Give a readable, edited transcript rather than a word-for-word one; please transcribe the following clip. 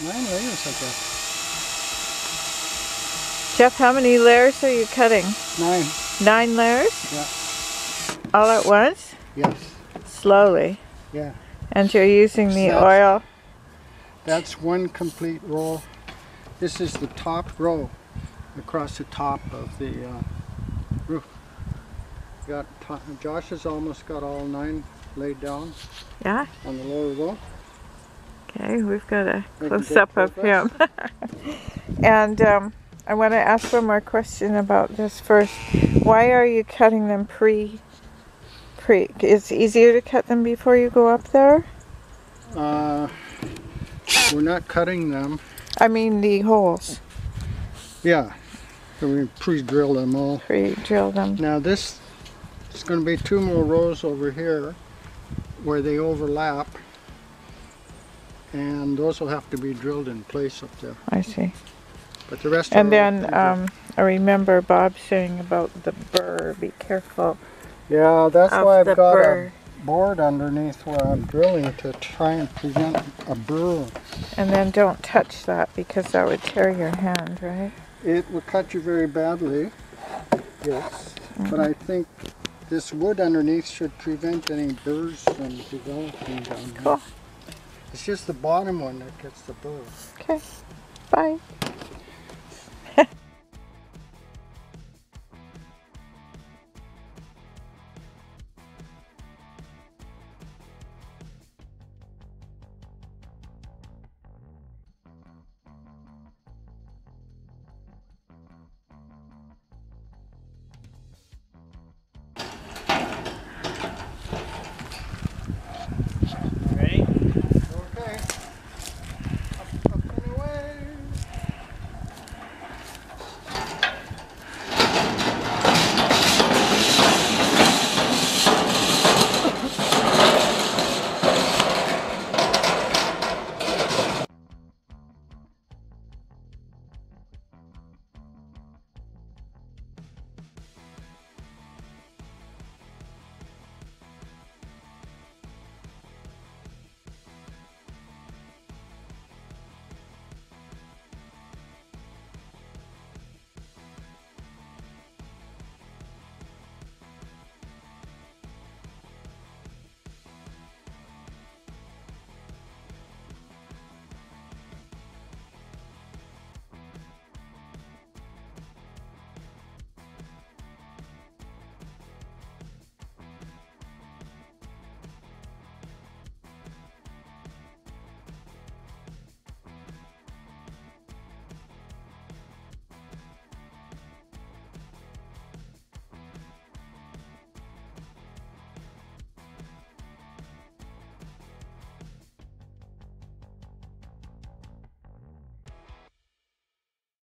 9 layers, I guess. Jeff, how many layers are you cutting? 9. 9 layers? Yeah. All at once? Yes. Slowly. Yeah. And you're using the oil? That's one complete roll. This is the top row across the top of the roof. Josh has almost got all 9 laid down. Yeah. On the lower row. Okay, we've got a close-up of him. And I want to ask one more question about this first. Why are you cutting them pre? It's easier to cut them before you go up there? We're not cutting them. I mean the holes. Yeah, so we pre-drill them all. Pre-drill them. Now this is going to be 2 more rows over here where they overlap, and those will have to be drilled in place up there. I see. But the rest. And then I remember Bob saying about the burr. Be careful. Yeah, that's why I've got burr. a board underneath where I'm drilling to try and prevent a burr. And then don't touch that because that would tear your hand, right? It will cut you very badly, yes. But I think this wood underneath should prevent any burrs from developing down here. Cool. It's just the bottom one that gets the burr. Okay, bye.